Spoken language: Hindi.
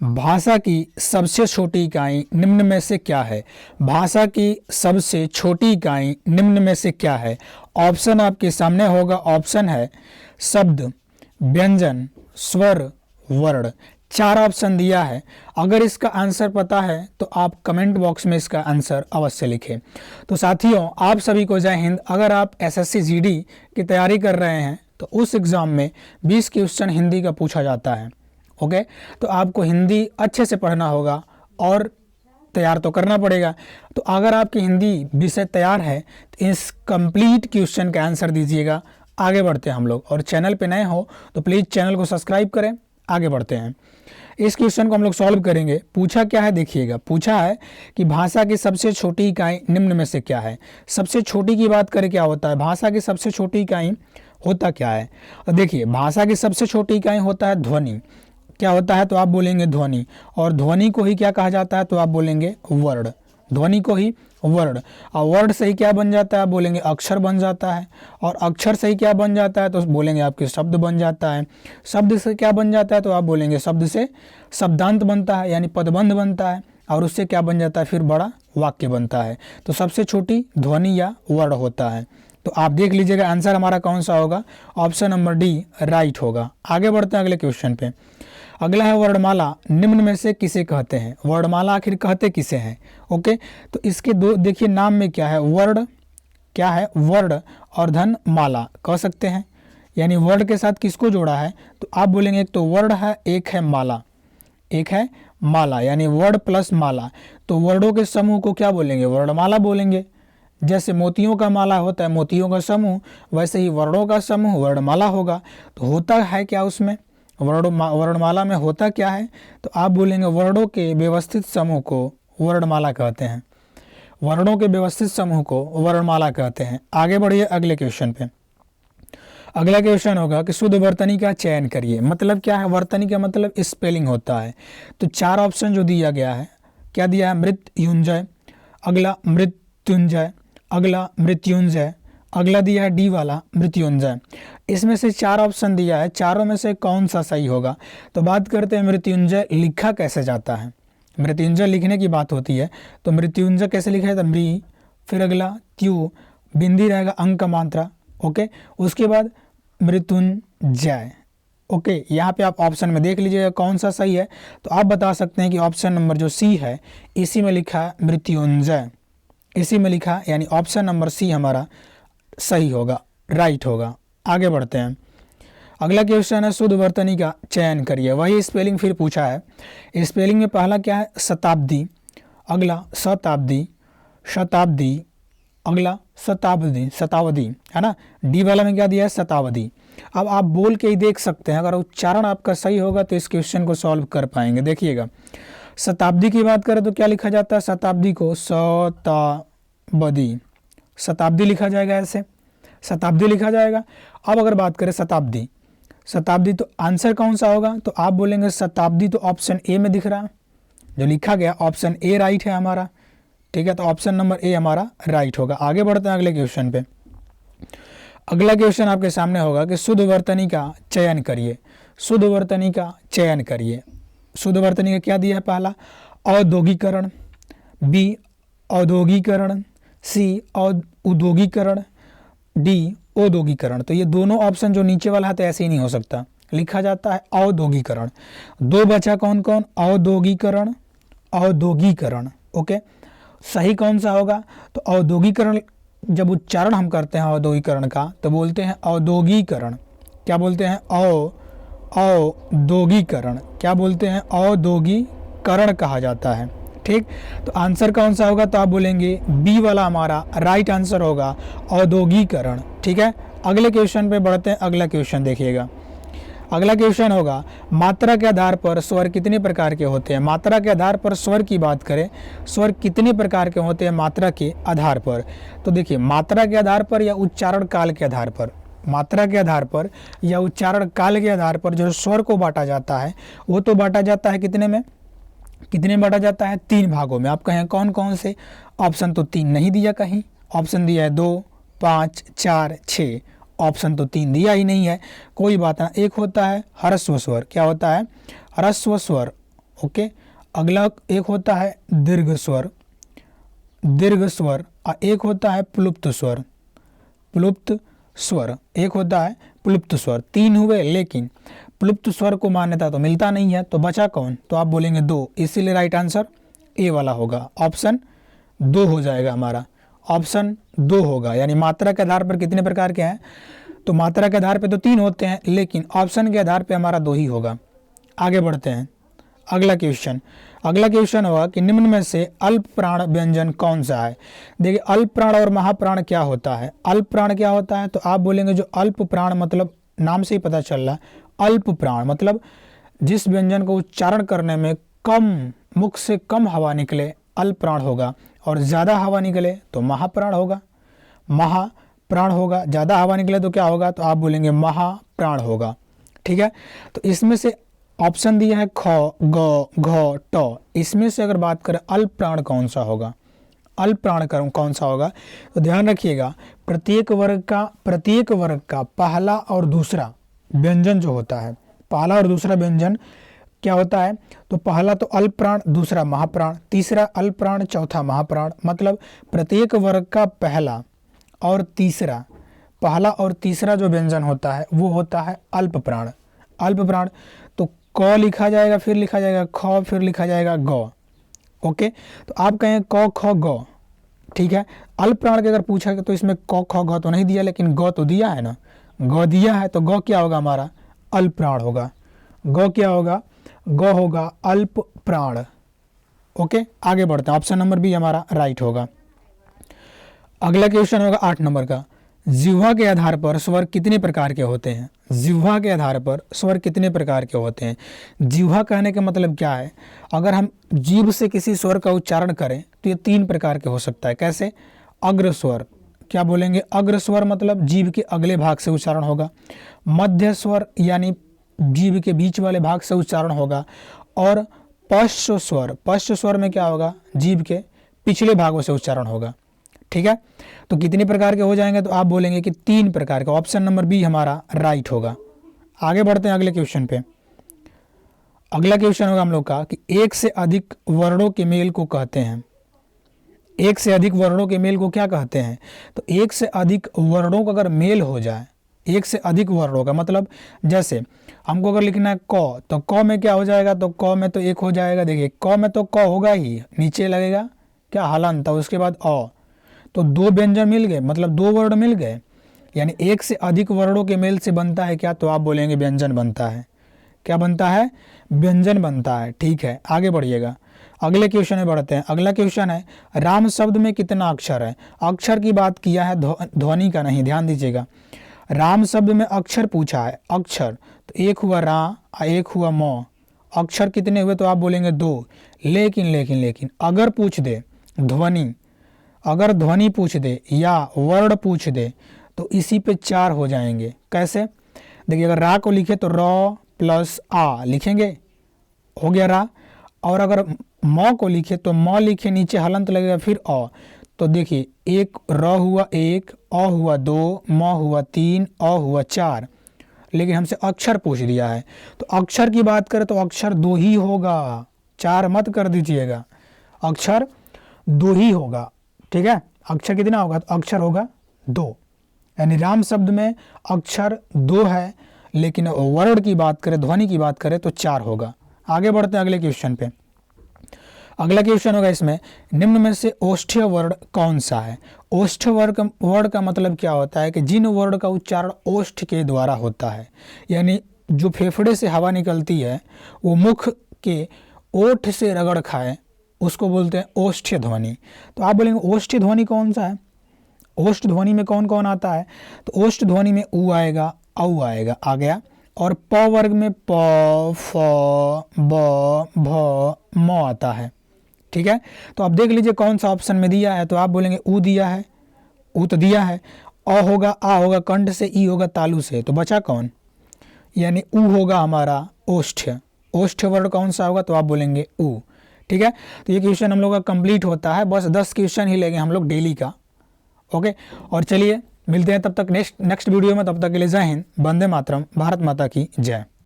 भाषा की सबसे छोटी इकाई निम्न में से क्या है? भाषा की सबसे छोटी इकाई निम्न में से क्या है? ऑप्शन आपके सामने होगा। ऑप्शन है शब्द, व्यंजन, स्वर, वर्ण। 4 ऑप्शन दिया है। अगर इसका आंसर पता है तो आप कमेंट बॉक्स में इसका आंसर अवश्य लिखें। तो साथियों, आप सभी को जय हिंद। अगर आप एसएससी जीडी की तैयारी कर रहे हैं तो उस एग्ज़ाम में 20 क्वेश्चन हिंदी का पूछा जाता है। ओके, तो आपको हिंदी अच्छे से पढ़ना होगा और तैयार तो करना पड़ेगा। तो अगर आपकी हिंदी विषय तैयार है तो इस कंप्लीट क्वेश्चन का आंसर दीजिएगा। आगे बढ़ते हैं हम लोग। और चैनल पे नए हो तो प्लीज़ चैनल को सब्सक्राइब करें। आगे बढ़ते हैं। इस क्वेश्चन को हम लोग सॉल्व करेंगे। पूछा क्या है देखिएगा। पूछा है कि भाषा की सबसे छोटी इकाई निम्न में से क्या है। सबसे छोटी की बात करें क्या होता है, भाषा की सबसे छोटी इकाई होता क्या है। तो देखिए, भाषा की सबसे छोटी इकाई होता है ध्वनि। क्या होता है तो आप बोलेंगे ध्वनि। और ध्वनि को ही क्या कहा जाता है तो आप बोलेंगे वर्ण। ध्वनि को ही वर्ण। और वर्ण से ही क्या बन जाता है, आप बोलेंगे अक्षर बन जाता है। और अक्षर से ही क्या बन जाता है तो बोलेंगे आपके शब्द बन जाता है। शब्द से क्या बन जाता है तो आप बोलेंगे शब्द से शब्दांत बनता है, यानी पदबंध बनता है। और उससे क्या बन जाता है, फिर बड़ा वाक्य बनता है। तो सबसे छोटी ध्वनि या वर्ण होता है। तो आप देख लीजिएगा आंसर हमारा कौन सा होगा। ऑप्शन नंबर डी राइट होगा। आगे बढ़ते हैं अगले क्वेश्चन पे। अगला है वर्णमाला निम्न में से किसे कहते हैं। वर्णमाला आखिर कहते किसे हैं। ओके, तो इसके दो देखिए नाम में क्या है, वर्ण क्या है, वर्ण और धन माला कह सकते हैं। यानी वर्ण के साथ किसको जोड़ा है तो आप बोलेंगे एक तो वर्ण है, एक है माला। एक है माला, यानी वर्ण प्लस माला। तो वर्णों के समूह को क्या बोलेंगे, वर्णमाला बोलेंगे। जैसे मोतियों का माला होता है मोतियों का समूह, वैसे ही वर्णों का समूह वर्णमाला होगा। तो होता है क्या उसमें, वर्णमाला में होता क्या है तो आप बोलेंगे वर्णों के व्यवस्थित समूह को वर्णमाला कहते हैं। वर्णों के व्यवस्थित समूह को वर्णमाला कहते हैं। आगे बढ़िए अगले क्वेश्चन पे। अगला क्वेश्चन होगा कि शुद्ध वर्तनी का चयन करिए। मतलब क्या है, वर्तनी का मतलब स्पेलिंग होता है। तो 4 ऑप्शन जो दिया गया है, क्या दिया है, मृत्युंजय, अगला मृत्युंजय, अगला मृत्युंजय, अगला दिया है डी वाला मृत्युंजय। इसमें से 4 ऑप्शन दिया है, चारों में से कौन सा सही होगा। तो बात करते हैं मृत्युंजय लिखा कैसे जाता है। मृत्युंजय लिखने की बात होती है तो मृत्युंजय कैसे लिखा जाता है, मृ, फिर अगला त्यू, बिंदी रहेगा अंक का मात्रा। ओके, उसके बाद मृत्युंजय। ओके, यहाँ पे आप ऑप्शन में देख लीजिएगा कौन सा सही है। तो आप बता सकते हैं कि ऑप्शन नंबर जो सी है इसी में लिखा है मृत्युंजय, इसी में लिखा, यानी ऑप्शन नंबर सी हमारा सही होगा, राइट होगा। आगे बढ़ते हैं। अगला क्वेश्चन है शुद्ध वर्तनी का चयन करिए। वही स्पेलिंग फिर पूछा है। स्पेलिंग में पहला क्या है, शताब्दी, अगला शताब्दी, शताब्दी, अगला शताब्दी, शताब्दी है ना। डी वाला में क्या दिया है, शताब्दी। अब आप बोल के ही देख सकते हैं, अगर उच्चारण आपका सही होगा तो इस क्वेश्चन को सॉल्व कर पाएंगे। देखिएगा, शताब्दी की बात करें तो क्या लिखा जाता है, शताब्दी को शताब्दी, शताब्दी लिखा जाएगा, ऐसे शताब्दी लिखा जाएगा। अब अगर बात करें शताब्दी, शताब्दी तो आंसर कौन सा होगा तो आप बोलेंगे शताब्दी तो ऑप्शन ए में दिख रहा है, जो लिखा गया ऑप्शन ए राइट है हमारा। ठीक है, तो ऑप्शन नंबर ए हमारा राइट होगा। आगे बढ़ते हैं अगले क्वेश्चन पे। अगला क्वेश्चन आपके सामने होगा कि शुद्ध वर्तनी का चयन करिए। शुद्ध वर्तनी का चयन करिए। शुद्ध वर्तनी का क्या दिया है, पहला औद्योगिकरण, बी औद्योगिकरण, सी उद्योगिकरण, डी औद्योगिकरण। तो ये दोनों ऑप्शन जो नीचे वाला है तो ऐसे ही नहीं हो सकता, लिखा जाता है औद्योगिकरण। दो बचा कौन कौन, औद्योगिकरण, औद्योगिकरण। ओके, सही कौन सा होगा तो औद्योगिकरण। जब उच्चारण हम करते हैं औद्योगिकरण का तो बोलते हैं औद्योगिकरण। क्या बोलते हैं, औद्योगिकरण, क्या बोलते हैं, औद्योगिकरण कहा जाता है। ठीक, तो आंसर कौन सा होगा तो आप बोलेंगे बी वाला हमारा राइट आंसर होगा, औद्योगिकरण। ठीक है, अगले क्वेश्चन पे बढ़ते हैं। अगला क्वेश्चन देखिएगा। अगला क्वेश्चन होगा मात्रा के आधार पर स्वर कितने प्रकार के होते हैं। मात्रा के आधार पर स्वर की बात करें, स्वर कितने प्रकार के होते हैं मात्रा के आधार पर। तो देखिए, मात्रा के आधार पर या उच्चारण काल के आधार पर, मात्रा के आधार पर या उच्चारण काल के आधार पर जो स्वर को बांटा जाता है वो तो बांटा जाता है कितने में, कितने बांटा जाता है, 3 भागों में। आप कहें कौन कौन से, ऑप्शन तो 3 नहीं दिया, कहीं ऑप्शन दिया है 2, 5, 4, 6, ऑप्शन तो 3 दिया ही नहीं है। कोई बात ना, एक होता है ह्रस्व स्वर। क्या होता है, ह्रस्व स्वर। ओके। अगला एक होता है दीर्घ स्वर, दीर्घ स्वर, और एक होता है प्लुप्त स्वर, प्लुप्त स्वर, एक होता है प्लुप्त स्वर। तीन हुए, लेकिन प्लुप्त स्वर को मान्यता तो मिलता नहीं है, तो बचा कौन? तो आप बोलेंगे दो, इसीलिए राइट आंसर ए वाला होगा, ऑप्शन दो हो जाएगा हमारा, ऑप्शन दो होगा। यानी मात्रा के आधार पर कितने प्रकार के हैं? तो मात्रा के आधार पे तो तीन होते हैं, लेकिन ऑप्शन के आधार पे हमारा दो ही होगा। आगे बढ़ते हैं, अगला क्वेश्चन। अगला क्वेश्चन होगा कि निम्न में से अल्प प्राण व्यंजन कौन सा है? देखिए, अल्प प्राण और महाप्राण क्या होता है? अल्प प्राण क्या होता है? तो आप बोलेंगे जो अल्प प्राण, मतलब नाम से ही पता चल रहा है, अल्प प्राण मतलब जिस व्यंजन को उच्चारण करने में कम, मुख से कम हवा निकले, अल्प प्राण होगा, और ज़्यादा हवा निकले तो महाप्राण होगा, महाप्राण होगा। ज़्यादा हवा निकले तो क्या होगा? तो आप बोलेंगे महाप्राण होगा। ठीक है, तो इसमें से ऑप्शन दिया है ख, ग, घ, ट, इसमें से अगर बात करें अल्प प्राण कौन सा होगा, अल्प प्राण कौन सा होगा? तो ध्यान रखिएगा, प्रत्येक वर्ग का पहला और दूसरा व्यंजन जो होता है, पहला और दूसरा व्यंजन क्या होता है? तो पहला तो अल्प प्राण, दूसरा महाप्राण, तीसरा अल्प प्राण, चौथा महाप्राण। मतलब प्रत्येक वर्ग का पहला और तीसरा, पहला और तीसरा जो व्यंजन होता है वो होता है अल्प प्राण, अल्प प्राण। तो क लिखा जाएगा, फिर लिखा जाएगा ख, फिर लिखा जाएगा ग। ओके, तो आप कहें क, ख, ग, ठीक है। अल्प प्राण के अगर पूछा तो इसमें क, ख, ग तो नहीं दिया, लेकिन ग तो दिया है ना, ग दिया है, तो ग क्या होगा? हमारा अल्प प्राण होगा। ग क्या होगा? ग होगा अल्प प्राण। ओके, आगे बढ़ते हैं, ऑप्शन नंबर बी हमारा राइट होगा। अगला क्वेश्चन होगा 8 नंबर का, जिह्वा के आधार पर स्वर कितने प्रकार के होते हैं? जिह्वा के आधार पर स्वर कितने प्रकार के होते हैं? जिह्वा कहने का मतलब क्या है? अगर हम जीभ से किसी स्वर का उच्चारण करें तो ये 3 प्रकार के हो सकता है। कैसे? अग्र स्वर, क्या बोलेंगे? अग्र स्वर मतलब जीभ के अगले भाग से उच्चारण होगा। मध्य स्वर यानी जीभ के बीच वाले भाग से उच्चारण होगा। और पश्च स्वर, पश्च स्वर में क्या होगा? जीभ के पिछले भागों से उच्चारण होगा। ठीक है, तो कितने प्रकार के हो जाएंगे? तो आप बोलेंगे कि 3 प्रकार के, ऑप्शन नंबर बी हमारा राइट होगा। आगे बढ़ते हैं अगले क्वेश्चन पे। अगला क्वेश्चन होगा हम लोग का कि एक से अधिक वर्णों के मेल को कहते हैं, एक से अधिक वर्णों के मेल को क्या कहते हैं? तो एक से अधिक वर्णों का अगर मेल हो जाए, एक से अधिक वर्णों का मतलब जैसे हमको अगर लिखना है क, तो क में क्या हो जाएगा? तो क में तो एक हो जाएगा। देखिए, क में तो क होगा ही, नीचे लगेगा क्या? हलंत, उसके बाद अ, तो 2 व्यंजन मिल गए, मतलब 2 वर्ण मिल गए। यानी एक से अधिक वर्णों के मेल से बनता है क्या? तो आप बोलेंगे व्यंजन बनता है। क्या बनता है? व्यंजन बनता है। ठीक है, आगे बढ़िएगा, अगले क्वेश्चन में बढ़ते हैं। अगला क्वेश्चन है राम शब्द में कितना अक्षर है? अक्षर की बात किया है, ध्वनि का नहीं, ध्यान दीजिएगा। राम शब्द में अक्षर पूछा है, अक्षर, तो एक हुआ रा और एक हुआ म। अक्षर कितने हुए? तो आप बोलेंगे 2। लेकिन अगर पूछ दे ध्वनि, अगर ध्वनि पूछ दे या वर्ण पूछ दे तो इसी पे 4 हो जाएंगे। कैसे? देखिए, अगर रा को लिखे तो र प्लस आ लिखेंगे, हो गया रा। और अगर म को लिखे तो म लिखे, नीचे हलंत लगेगा, फिर अ। तो देखिए, एक र हुआ 1, अ हुआ 2, म हुआ 3, अ हुआ 4। लेकिन हमसे अक्षर पूछ दिया है, तो अक्षर की बात करें तो अक्षर 2 ही होगा, 4 मत कर दीजिएगा, अक्षर 2 ही होगा। ठीक है, अक्षर कितना होगा? तो अक्षर होगा 2। यानी राम शब्द में अक्षर 2 है, लेकिन वर्ण की बात करें, ध्वनि की बात करें तो 4 होगा। आगे बढ़ते हैं अगले क्वेश्चन पे। अगला क्वेश्चन होगा इसमें, निम्न में से ओष्ठ्य वर्ण कौन सा है? ओष्ठ्य वर्ण का मतलब क्या होता है? कि जिन वर्ण का उच्चारण ओष्ठ के द्वारा होता है, यानी जो फेफड़े से हवा निकलती है वो मुख के ओठ से रगड़ खाए, उसको बोलते हैं ओष्ठ्य ध्वनि। तो आप बोलेंगे ओष्ठ्य ध्वनि कौन सा है? ओष्ठ ध्वनि में कौन कौन आता है? तो ओष्ठ ध्वनि में उ आएगा, औ आएगा, आ गया। और प वर्ग में प, फ, ब, भ, म आता है। ठीक है, तो आप देख लीजिए कौन सा ऑप्शन में दिया है। तो आप बोलेंगे उ दिया है, उ तो दिया है, अ होगा, आ होगा कंठ से, ई होगा तालु से, तो बचा कौन? यानी उ होगा हमारा ओष्ठ्य। ओष्ठ्य वर्ण कौन सा होगा? तो आप बोलेंगे उ। ठीक है, तो ये क्वेश्चन हम लोग का कंप्लीट होता है। बस 10 क्वेश्चन ही लेंगे हम लोग डेली का। ओके, और चलिए मिलते हैं तब तक नेक्स्ट वीडियो में। तब तक के लिए जय हिंद, वंदे मातरम, भारत माता की जय।